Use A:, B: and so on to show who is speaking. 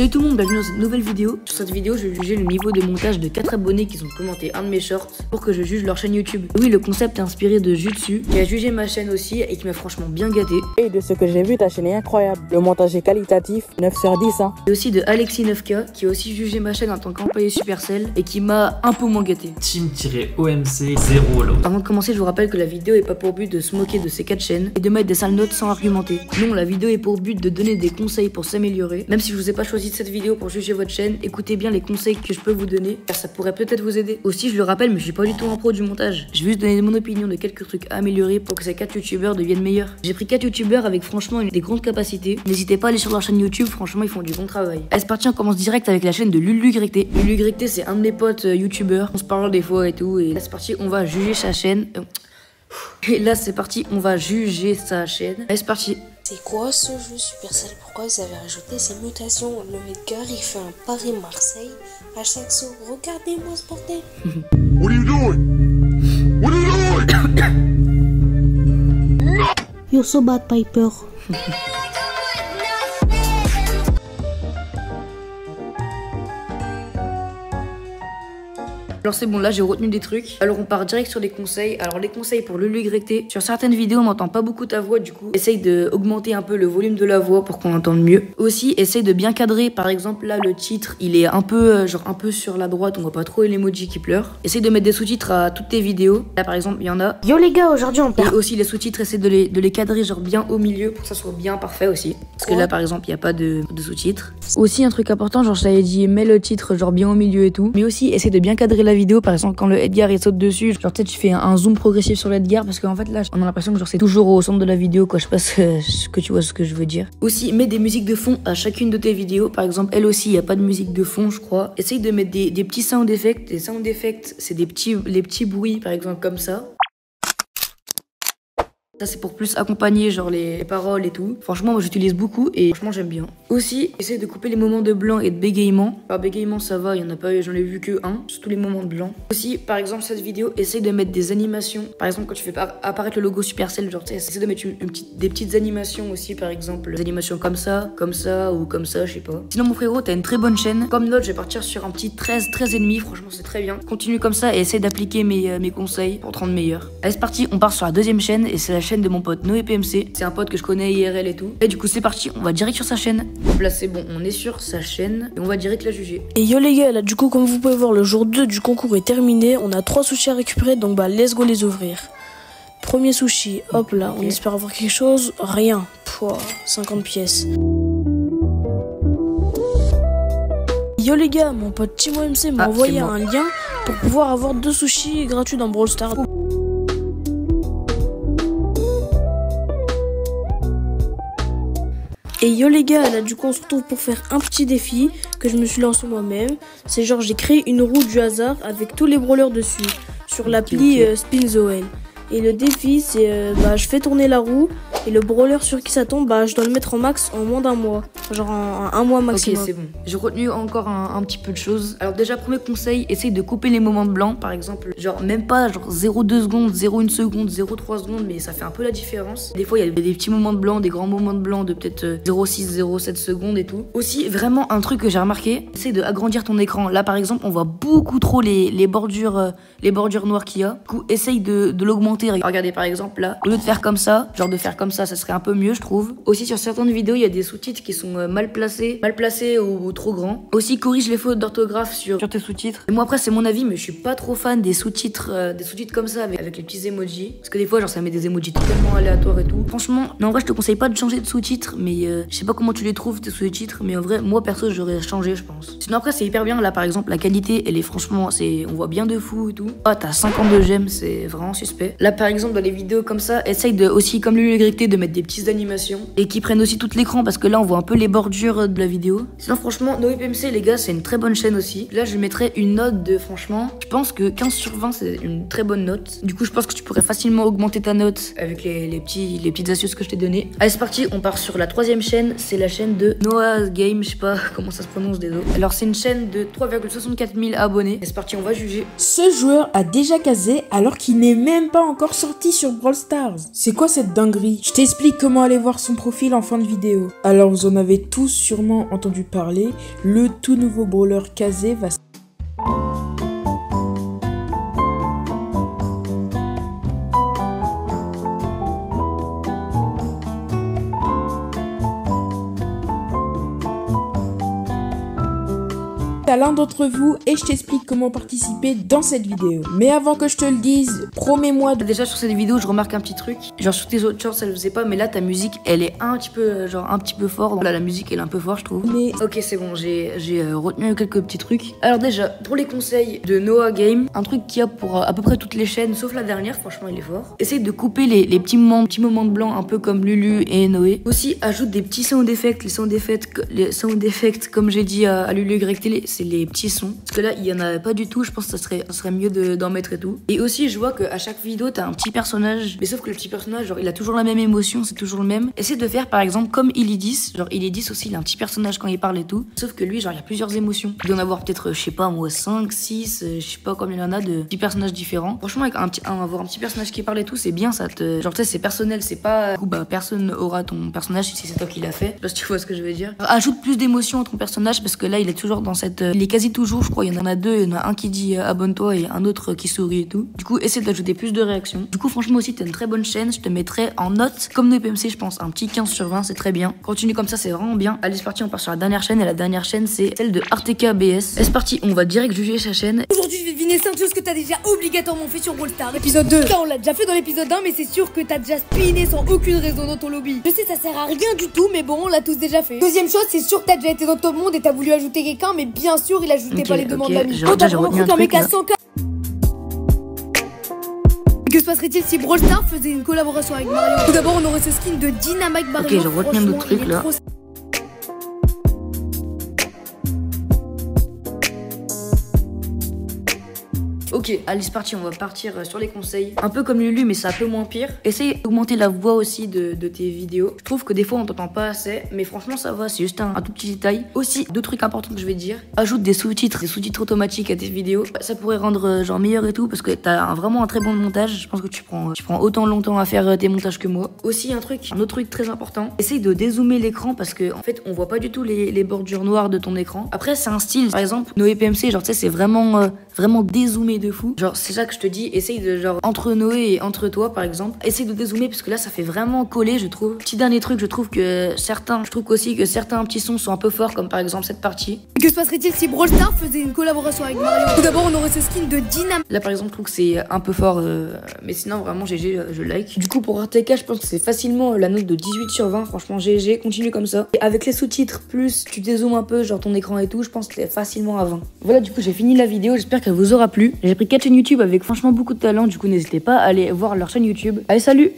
A: Salut tout le monde, bienvenue dans cette nouvelle vidéo. Sur cette vidéo, je vais juger le niveau de montage de 4 abonnés qui ont commenté un de mes shorts pour que je juge leur chaîne YouTube. Oui, le concept est inspiré de Jutsu, qui a jugé ma chaîne aussi et qui m'a franchement bien gâté.
B: Et de ce que j'ai vu, ta chaîne est incroyable. Le montage est qualitatif, 9 sur 10 hein.
A: Et aussi de Alexis9K, qui a aussi jugé ma chaîne en tant qu'employé Supercell et qui m'a un peu moins gâté.
C: Team-OMC 0 là.
A: Avant de commencer, je vous rappelle que la vidéo est pas pour but de se moquer de ces 4 chaînes et de mettre des sales notes sans argumenter. Non, la vidéo est pour but de donner des conseils pour s'améliorer. Même si je vous ai pas choisi de cette vidéo pour juger votre chaîne, écoutez bien les conseils que je peux vous donner, car ça pourrait peut-être vous aider. Aussi, je le rappelle, mais je suis pas du tout un pro du montage. Je vais juste donner mon opinion de quelques trucs à améliorer pour que ces 4 youtubeurs deviennent meilleurs. J'ai pris 4 youtubeurs avec franchement des grandes capacités. N'hésitez pas à aller sur leur chaîne YouTube, franchement ils font du bon travail. Allez, c'est parti, on commence direct avec la chaîne de LuluGrecté. LuluGrecté, c'est un de mes potes youtubeurs. On se parle des fois et tout. Et là c'est parti, on va juger sa chaîne. Et là c'est parti, on va juger sa chaîne. Allez, c'est parti.
D: C'est quoi ce jeu Supercell? Pourquoi vous avez rajouté ces mutations? Le Edgar il fait un Paris-Marseille à chaque saut. Regardez-moi ce bordel.
E: What are you doing? What are you doing?
D: You're so bad, Piper.
A: Alors c'est bon, là j'ai retenu des trucs. Alors on part direct sur les conseils. Alors les conseils pour LuluGrecté. Sur certaines vidéos on n'entend pas beaucoup ta voix, du coup essaye d'augmenter un peu le volume de la voix pour qu'on entende mieux. Aussi essaye de bien cadrer. Par exemple là le titre il est un peu genre un peu sur la droite, on voit pas trop l'emoji qui pleure. Essaye de mettre des sous-titres à toutes tes vidéos. Là par exemple il y en a.
D: Yo les gars, aujourd'hui on
A: Et
D: part.
A: aussi les sous-titres, essaye de les cadrer genre bien au milieu pour que ça soit bien parfait aussi. Parce que là par exemple il n'y a pas de sous-titres. Aussi un truc important, genre je t'avais dit mets le titre genre bien au milieu et tout. Mais aussi essaye de bien cadrer la vidéo. Par exemple quand le Edgar il saute dessus, genre peut-être tu fais un zoom progressif sur l'Edgar parce qu'en fait là on a l'impression que genre c'est toujours au centre de la vidéo quoi. Je sais pas que tu vois ce que je veux dire. Aussi mets des musiques de fond à chacune de tes vidéos. Par exemple elle aussi il n'y a pas de musique de fond je crois. Essaye de mettre des petits sound effects. Des sound effects c'est les petits bruits par exemple comme ça. Ça c'est pour plus accompagner genre les paroles et tout. Franchement moi j'utilise beaucoup et franchement j'aime bien. Aussi essaye de couper les moments de blanc et de bégaiement. Alors bégaiement ça va, il y en a pas, j'en ai vu que un. Surtout les moments de blanc. Aussi par exemple cette vidéo essaye de mettre des animations. Par exemple quand tu fais apparaître le logo Supercell, genre essaye de mettre des petites animations aussi, par exemple des animations comme ça ou comme ça, je sais pas. Sinon mon frérot t'as une très bonne chaîne. Comme note je vais partir sur un petit 13 et demi. Franchement c'est très bien. Continue comme ça et essaye d'appliquer mes conseils pour te rendre meilleur. Allez c'est parti, on part sur la deuxième chaîne et c'est la chaîne de mon pote NoéPMC. C'est un pote que je connais IRL et tout. Et du coup c'est parti, on va direct sur sa chaîne. Donc là c'est bon, on est sur sa chaîne et on va direct la juger.
F: Et yo les gars, là du coup comme vous pouvez voir le jour 2 du concours est terminé. On a 3 sushis à récupérer, donc bah let's go les ouvrir. Premier sushi, hop là, on espère avoir quelque chose. Rien, pouah, 50 pièces. Yo les gars, mon pote TeamOMC m'a envoyé un lien pour pouvoir avoir 2 sushis gratuits dans Brawl Stars. Et yo les gars, là du coup on se retrouve pour faire un petit défi que je me suis lancé moi-même. C'est genre j'ai créé une roue du hasard avec tous les brawlers dessus sur l'appli Spinzoel. Et le défi c'est je fais tourner la roue et le brawler sur qui ça tombe je dois le mettre en max en moins d'un mois. Genre en un mois maximum.
A: Ok c'est bon. J'ai retenu encore un petit peu de choses. Alors déjà premier conseil, essaye de couper les moments de blanc par exemple. Genre même pas genre 0,2 secondes, 0,1 seconde, 0,3 secondes, mais ça fait un peu la différence. Des fois il y a des petits moments de blanc, des grands moments de blanc de peut-être 0,6, 0,7 secondes et tout. Aussi vraiment un truc que j'ai remarqué, essaye de agrandir ton écran. Là par exemple on voit beaucoup trop les bordures noires qu'il y a. Du coup essaye de l'augmenter. Regardez par exemple là, au lieu de faire comme ça, genre de faire comme ça serait un peu mieux je trouve. Aussi sur certaines vidéos il y a des sous-titres qui sont mal placés ou trop grands. Aussi corrige les fautes d'orthographe sur tes sous-titres. Et moi après c'est mon avis mais je suis pas trop fan des sous-titres comme ça avec les petits emojis. Parce que des fois genre ça met des emojis totalement aléatoires et tout. Franchement, non en vrai je te conseille pas de changer de sous-titres mais je sais pas comment tu les trouves tes sous-titres mais en vrai moi perso j'aurais changé je pense. Sinon après c'est hyper bien là par exemple la qualité elle est franchement on voit bien de fou et tout. Ah t'as 52 j'aime, c'est vraiment suspect. Là par exemple dans les vidéos comme ça essaye de aussi comme LuluGrecté de mettre des petites animations et qui prennent aussi tout l'écran parce que là on voit un peu les bordures de la vidéo. Sinon franchement NoéPMC les gars c'est une très bonne chaîne aussi. Là je mettrais une note de franchement je pense que 15 sur 20 c'est une très bonne note. Du coup je pense que tu pourrais facilement augmenter ta note avec les petites astuces que je t'ai données. Allez c'est parti, on part sur la troisième chaîne. C'est la chaîne de Noah Game, je sais pas comment ça se prononce désolé. Alors c'est une chaîne de 3,64 000 abonnés. Et c'est parti, on va juger.
G: Ce joueur a déjà casé alors qu'il n'est même pas encore sorti sur Brawl Stars. C'est quoi cette dinguerie? Je t'explique comment aller voir son profil en fin de vidéo. Alors vous en avez tous sûrement entendu parler, le tout nouveau brawler Kazé va... à l'un d'entre vous et je t'explique comment participer dans cette vidéo. Mais avant que je te le dise, promets-moi de...
A: Déjà sur cette vidéo, je remarque un petit truc. Genre sur tes autres shorts, ça je sais pas, mais là ta musique, elle est un petit peu, un petit peu fort. Là la musique, elle est un peu fort, je trouve.
G: Mais...
A: Ok, c'est bon, j'ai retenu quelques petits trucs. Alors déjà, pour les conseils de Noah Game, un truc qu'il y a pour à peu près toutes les chaînes, sauf la dernière, franchement il est fort. Essaye de couper les petits moments de blanc, un peu comme Lulu et Noé. Aussi, ajoute des petits sound effects, les sound effects comme j'ai dit à Lulu Greg Télé, c'est les petits sons. Parce que là, il y en a pas du tout. Je pense que ça serait mieux d'en mettre et tout. Et aussi, je vois qu'à chaque vidéo, t'as un petit personnage. Mais sauf que le petit personnage, genre, il a toujours la même émotion, c'est toujours le même. Essaye de faire, par exemple, comme Illidis. Genre, Illidis aussi, il a un petit personnage quand il parle et tout. Sauf que lui, genre, il y a plusieurs émotions. Il doit en avoir peut-être, je sais pas, moi, 5, 6, je sais pas combien il y en a de petits personnages différents. Franchement, avec avoir un petit personnage qui parle et tout, c'est bien, ça te. Genre, tu sais, c'est personnel, c'est pas. Bah, personne aura ton personnage si c'est toi qui l'as fait. Je sais pas si tu vois ce que je veux dire. Alors, ajoute plus d'émotion à ton personnage parce que là, il est toujours dans cette. Il est quasi toujours, je crois, il y en a deux, il y en a un qui dit abonne-toi et un autre qui sourit et tout. Du coup, essaie d'ajouter plus de réactions. Du coup, franchement aussi, t'as une très bonne chaîne, je te mettrai en note, comme nos PMC, je pense, un petit 15/20, c'est très bien. Continue comme ça, c'est vraiment bien. Allez, c'est parti, on part sur la dernière chaîne, et la dernière chaîne, c'est celle de Arteka BS. C'est parti, on va direct juger sa chaîne.
H: Aujourd'hui, je vais deviner 5 choses que t'as déjà obligatoirement fait sur Brawl Stars. Épisode 2. Ça, on l'a déjà fait dans l'épisode 1, mais c'est sûr que t'as déjà spiné sans aucune raison dans ton lobby. Je sais, ça sert à rien du tout, mais bon, on l'a tous déjà fait. Deuxième chose, c'est sûr que t'as déjà été dans Top Monde et t'as voulu ajouter quelqu'un, mais bien sûr, il ajoutait pas les demandes d'amis.
A: Déjà, j'ai retenu un truc, là.
H: Que se passerait-il si Brawl Stars faisait une collaboration avec Mario? Tout d'abord, on aurait ce skin de Dynamite Mario.
A: Ok, j'ai retenu un autre truc là. Ok, allez c'est parti, on va partir sur les conseils. Un peu comme Lulu, mais c'est un peu moins pire. Essaye d'augmenter la voix aussi de tes vidéos. Je trouve que des fois on t'entend pas assez, mais franchement ça va, c'est juste un tout petit détail. Aussi, deux trucs importants que je vais dire. Ajoute des sous-titres automatiques à tes vidéos. Ça pourrait rendre genre meilleur et tout, parce que t'as vraiment un très bon montage. Je pense que tu prends autant longtemps à faire tes montages que moi. Aussi un autre truc très important. Essaye de dézoomer l'écran, parce que en fait on voit pas du tout les bordures noires de ton écran. Après c'est un style, par exemple, Noé PMC, genre tu sais c'est vraiment dézoomé de fou. Genre c'est ça que je te dis, essaye de genre entre Noé et entre toi par exemple, essaye de dézoomer parce que là ça fait vraiment coller je trouve. Petit dernier truc, je trouve aussi que certains petits sons sont un peu forts comme par exemple cette partie.
H: Que se passerait-il si Brawl Stars faisait une collaboration avec Mario? Tout d'abord on aurait ce skin de Dynamite.
A: Là par exemple je trouve que c'est un peu fort mais sinon vraiment GG je like. Du coup pour RTK je pense que c'est facilement la note de 18/20, franchement GG, continue comme ça. Et avec les sous-titres plus tu dézoomes un peu genre ton écran et tout, je pense que c'est facilement à 20. Voilà du coup j'ai fini la vidéo, j'espère qu'elle vous aura plu. J'ai pris 4 chaînes YouTube avec franchement beaucoup de talent, du coup n'hésitez pas à aller voir leur chaîne YouTube. Allez salut!